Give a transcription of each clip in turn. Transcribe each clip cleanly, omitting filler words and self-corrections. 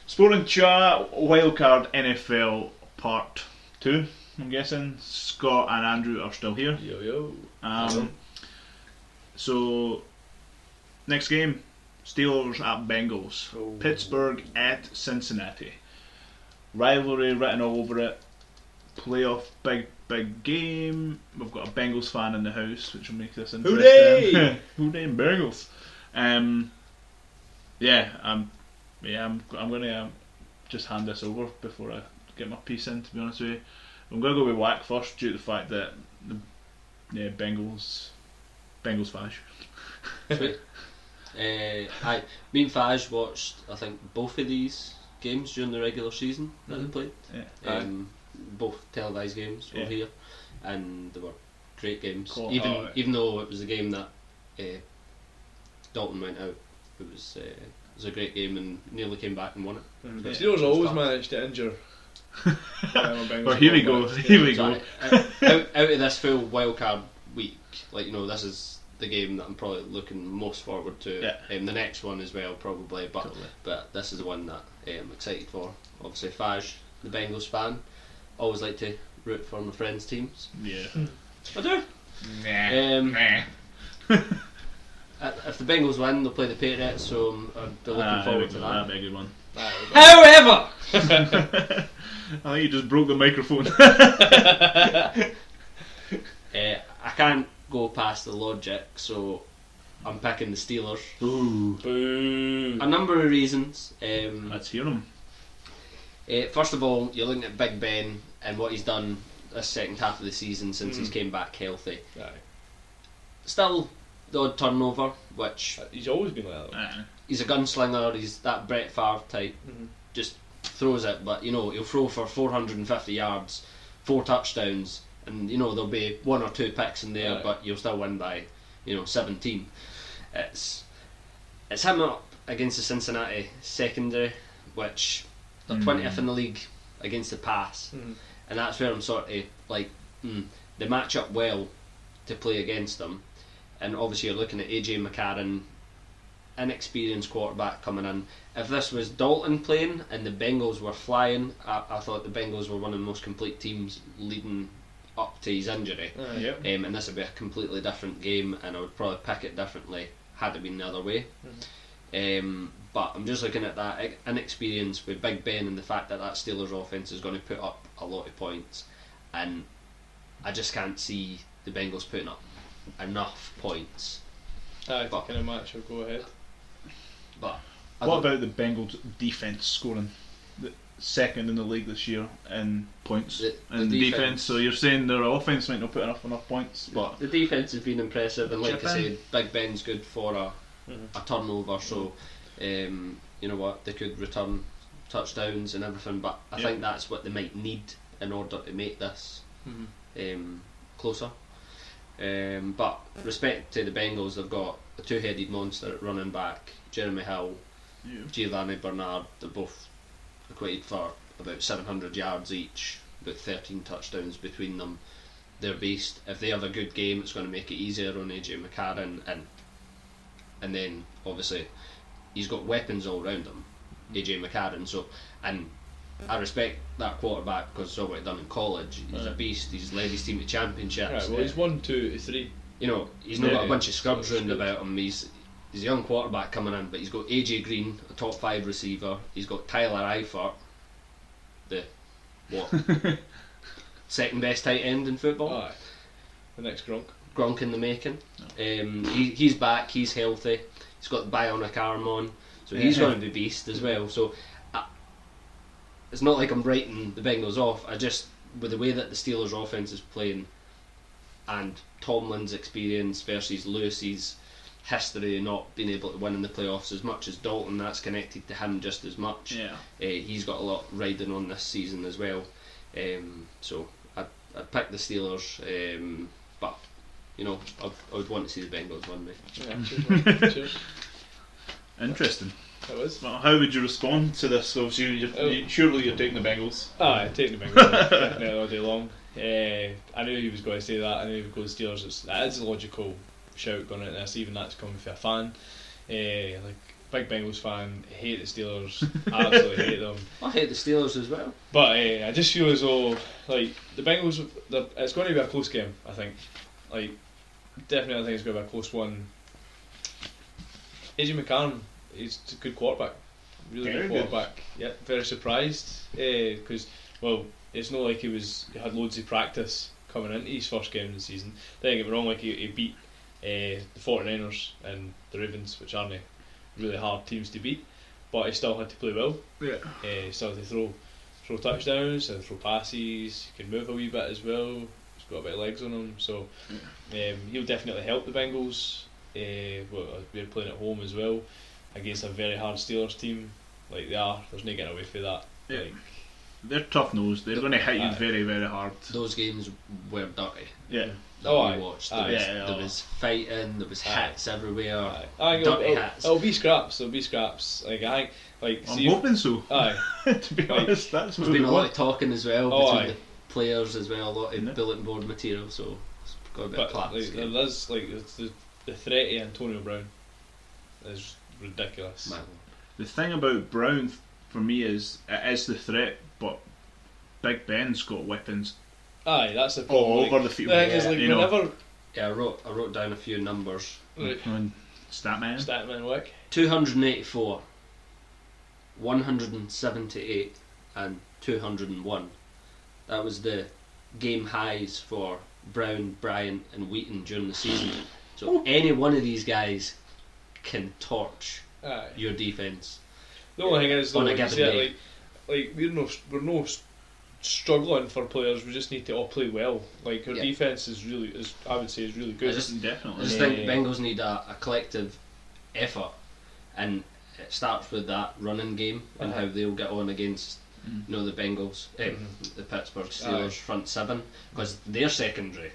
Sporting Chat, Wildcard NFL Part 2, I'm guessing. Scott and Andrew are still here. Yo. So, next game, Steelers at Bengals. Oh. Pittsburgh at Cincinnati. Rivalry written all over it. Playoff, big game. We've got a Bengals fan in the house, which will make this interesting. Hooray! Hooray, Bengals. I'm going to just hand this over before I get my piece in, to be honest with you. I'm going to go with Whack first, due to the fact that Bengals Faj. Sweet. Me and Faj watched, I think, both of these games during the regular season that they played. Yeah. Both televised games over here, and they were great games. Cool. Even though it was a game that Dalton went out, it was a great game and nearly came back and won it. The Steelers always managed to injure. Well, here we go. Out of this full wildcard week, this is the game that I'm probably looking most forward to. Yeah. The next one as well, probably, but Totally. But this is the one that I'm excited for. Obviously, Faj, the Bengals fan, always like to root for my friends' teams. Yeah. I do. Nah. If the Bengals win, they'll play the Patriots, so I'll be looking forward to that. That'd be a good one. However, I think you just broke the microphone. I can't go past the logic, so I'm picking the Steelers. Ooh. Boo. A number of reasons. Let's hear them. First of all, you're looking at Big Ben and what he's done this second half of the season since he's came back healthy. Aye. Still, the odd turnover, which He's always been like that. he's a gunslinger, he's that Brett Favre type, just throws it, but he'll throw for 450 yards, 4 touchdowns, and there'll be 1 or 2 picks in there, Aye. but you'll still win by 17. It's him up against the Cincinnati secondary, which they're 20th in the league against the pass, and that's where I'm sort of like, they match up well to play against them. And obviously you're looking at AJ McCarron, inexperienced quarterback coming in. If this was Dalton playing and the Bengals were flying, I thought the Bengals were one of the most complete teams leading up to his injury. Yep. And this would be a completely different game, and I would probably pick it differently had it been the other way. But I'm just looking at that inexperience with Big Ben and the fact that Steelers offense is going to put up a lot of points, and I just can't see the Bengals putting up enough points. Aye, kind of match will go ahead. But What about the Bengals defence scoring? The second in the league this year in points The defence. So you're saying their offence might not put enough points, but the defence has been impressive, and like Chip I in. said, Big Ben's good for a turnover, so you know what, they could return touchdowns and everything, but I think that's what they might need in order to make this closer. But respect to the Bengals, they've got a 2-headed monster at running back, Jeremy Hill, Giovanni Bernard. They're both equated for about 700 yards each, about 13 touchdowns between them. They're beast. If they have a good game, it's going to make it easier on AJ McCarron, and then obviously he's got weapons all around him, AJ McCarron. So, and I respect that quarterback because it's all what he's done in college. He's a beast. He's led his team to championships. Right, well, he's 1, 2, 3. He's not got a bunch of scrubs round about him. He's a young quarterback coming in, but he's got AJ Green, a top 5 receiver. He's got Tyler Eifert, the second best tight end in football. Aye. The next Gronk. Gronk in the making. He's back. He's healthy. He's got the bionic arm on, so he's going to be beast as well. So it's not like I'm writing the Bengals off. I just, with the way that the Steelers' offense is playing, and Tomlin's experience versus Lewis's history of not being able to win in the playoffs as much as Dalton, that's connected to him just as much. He's got a lot riding on this season as well. So I'd pick the Steelers, but I would want to see the Bengals win, mate. Yeah, cheers, man. Cheers. interesting. That was. Well, how would you respond to this? Obviously, surely you're taking the Bengals. Aye, taking the Bengals all day long. I knew he was going to say that. I knew he would go to Steelers. That is a logical shout going into this. Even that's coming from a fan. big Bengals fan, hate the Steelers, absolutely hate them. I hate the Steelers as well. But I just feel as though like the Bengals, it's going to be a close game. I think, like definitely, I think it's going to be a close one. AJ McCarron, he's a good quarterback, really Very good quarterback. Yeah, very surprised because it's not like he had loads of practice coming into his first game of the season. Don't get me wrong, like he beat the 49ers and the Ravens, which aren't really hard teams to beat, but he still had to play well. Yeah. He still had to throw touchdowns and throw passes. He can move a wee bit as well. He's got a bit of legs on him, so he'll definitely help the Bengals. We're playing at home as well against a very hard Steelers team. Like they are, there's no getting away from that. Yeah. Like, They're tough nosed. They're going to hit you very, very hard. Those games were dirty. Yeah. That we watched. There There was fighting. There was hits everywhere. Dirty hits. It'll be scraps. There'll be scraps. Like I think, I'm hoping so. Aye. To be honest, that's There's what been we a lot want. of talking as well between the players as well. A lot of Yeah. bulletin board material. So it's got a bit of But class. like, there's like the threat of Antonio Brown is ridiculous. Man. The thing about Brown for me is it is the threat, but Big Ben's got weapons Aye, that's the problem. all like, over the field. The thing is, like, you know. whenever Yeah, I wrote down a few numbers. like, Statman. Statman Wick. 284, 178 and 201. That was the game highs for Brown, Bryant and Wheaton during the season. So any one of these guys can torch Aye. your defence. The only thing is, though, On a like, you given said, day. like we're no struggling for players. We just need to all play well. Like our Yeah. defence is really, I would say, is really good. I just Definitely. think Bengals need a collective effort, and it starts with that running game and how they'll get on against the Bengals, the Pittsburgh Steelers front seven, because their secondary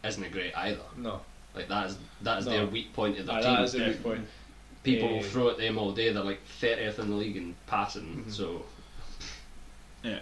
isn't great either. No. Like that is their weak point of their Aye, team. that is a weak point. People will throw at them all day. They're like 30th in the league in passing. So Yeah.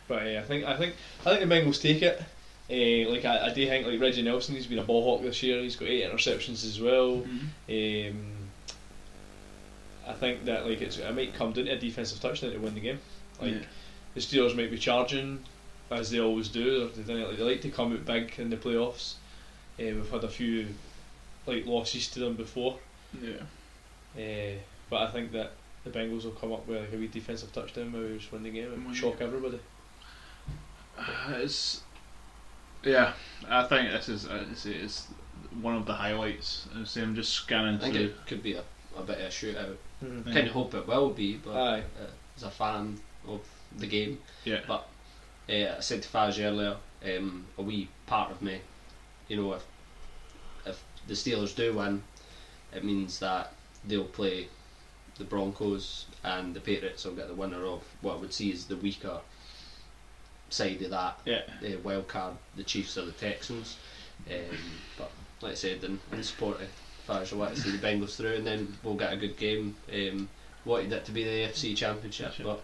But I think the Bengals take it. Like I do think like Reggie Nelson, he's been a ball hawk this year. He's got 8 interceptions as well. I think that like it might come down to a defensive touchdown to win the game. Like the Steelers might be charging as they always do. They like to come out big in the playoffs. We've had a few like losses to them before. Yeah. But I think that the Bengals will come up with like a wee defensive touchdown, maybe just win the game and shock everybody. I think this is it's one of the highlights. I'm just scanning I think through. it could be a bit of a shootout. Mm-hmm. Kind of hope it will be, but Aye. as a fan of the game, Yeah. But I said to Faz earlier, a wee part of me, if the Steelers do win, it means that they'll play the Broncos and the Patriots will get the winner of what I would see as the weaker side of that. Yeah. Wildcard, the Chiefs or the Texans. But like I said, in support of Faz, I want to see the Bengals through, and then we'll get a good game. Wanted it to be the AFC Championship, but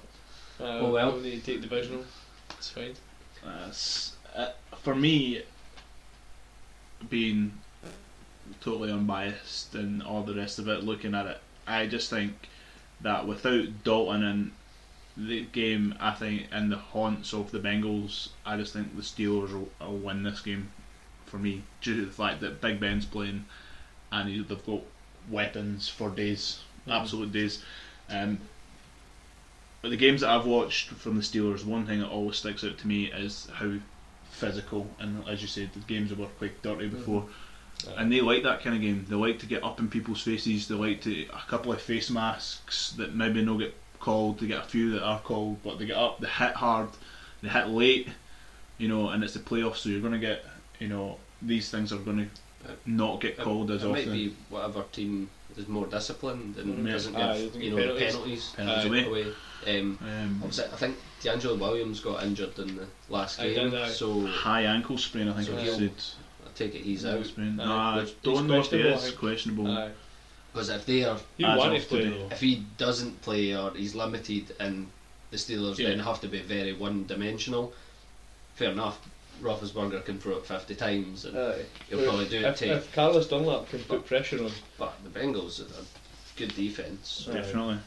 oh well. We need to take divisional. It's fine. For me, being totally unbiased and all the rest of it, looking at it, I just think that without Dalton in the game, I think in the haunts of the Bengals, I just think the Steelers will win this game for me, due to the fact that Big Ben's playing and they've got weapons for days, absolute days. But the games that I've watched from the Steelers, one thing that always sticks out to me is how physical, and as you said, the games were quite dirty before. And they like that kind of game. They like to get up in people's faces. They like to a couple of face masks that maybe no get called. They get a few that are called, but they get up. They hit hard. They hit late. And it's the playoffs, so you're going to get. These things are going to not get called as it often. Might be whatever team is more disciplined and doesn't give penalties. penalties away. Obviously, I think D'Angelo Williams got injured in the last game, so high ankle sprain. I think So I he'll- said. I take it he's out. I He's don't know if he questionable, I is think. questionable. Because if they are, He As wanted of to play today. though. if he doesn't play or he's limited, and the Steelers Yeah. then have to be very one-dimensional. Fair enough. Roethlisberger can throw it 50 times, and he'll probably do it. If Carlos Dunlap can put pressure on, But the Bengals are good defence. Definitely.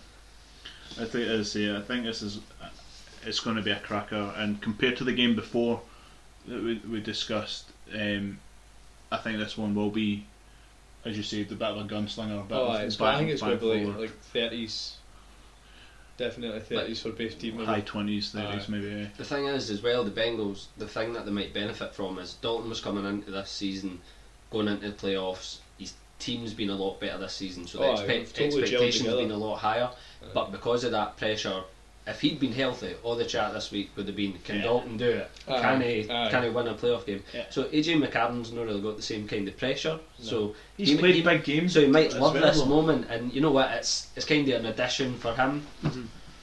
I think, as I say, I think it's going to be a cracker. And compared to the game before that we discussed, I think this one will be, as you said, a bit of a gunslinger. I think it's going to be like 30s. Definitely 30s for both teams. High 20s, 30s maybe. The thing is, as well, the Bengals, the thing that they might benefit from is Dalton was coming into this season, going into the playoffs. His team's been a lot better this season, so the expectations have been a lot higher. But because of that pressure, if he'd been healthy, all the chat this week would have been, can Dalton do it? Can he win a playoff game? So AJ McCarron's not really got the same kind of pressure. No. So he's played big games, so he might love this moment. And you know what? It's kind of an addition for him.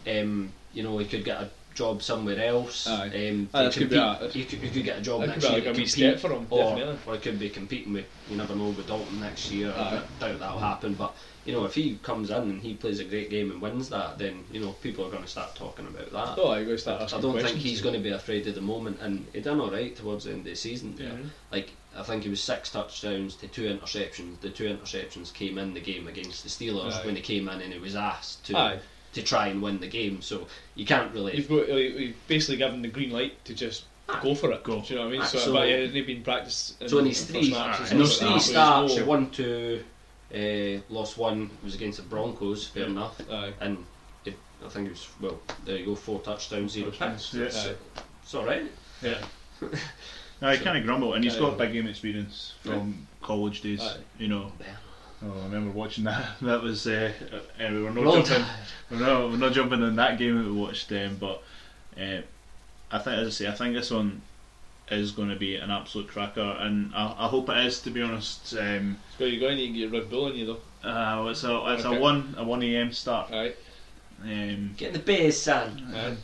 You know, he could get a job somewhere else. He could get a job next year. Like a wee step for him, or he could be competing with, you never know, with Dalton next year. I doubt that'll happen, but you know, if he comes in and he plays a great game and wins that, then you know, people are going to start talking about that. I'm going to start asking I don't questions. think he's going to be afraid of the moment, and he done alright towards the end of the season. Like, I think he was 6 touchdowns to 2 interceptions. The 2 interceptions came in the game against the Steelers when he came in and he was asked to try and win the game. So you can't really. You've basically given the green light to just go for it. Do you know what I mean? So but he hasn't been practiced. So in his 3 starts, he won 2. Lost 1 was against the Broncos, fair enough, and I think it was, there you go, 4 touchdowns, 0 picks. It's alright. He kind of grumble, and he's got big game experience from college days. You know, I remember watching that. That was we're not jumping in that game that we watched, but I think, as I say, I think this one is going to be an absolute cracker, and I hope it is, to be honest. So you're going to get your Red Bull in you though. It's a 1 AM start. Right. Get the beers, son.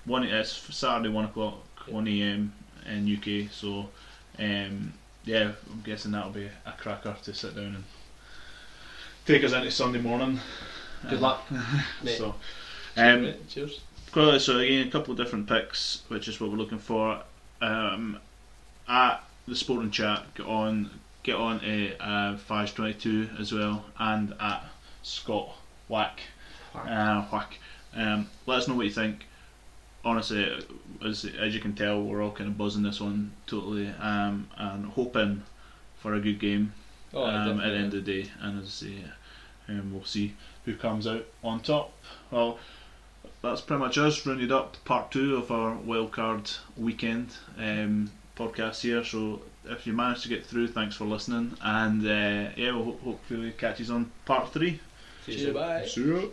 It's Saturday 1 o'clock, 1 AM in UK. So I'm guessing that'll be a cracker to sit down and take us into Sunday morning. Good luck. So, cheers. So again, a couple of different picks, which is what we're looking for. At the Sporting Chat, get on to 522 as well, and at Scott Whack. Let us know what you think. Honestly, as you can tell, we're all kind of buzzing this one totally, and hoping for a good game at the end of the day. And as I say, we'll see who comes out on top. Well, that's pretty much us rounded up part 2 of our Wildcard weekend podcast here. So if you managed to get through, thanks for listening, and we'll hopefully catch you on part 3. See you. Bye. See you.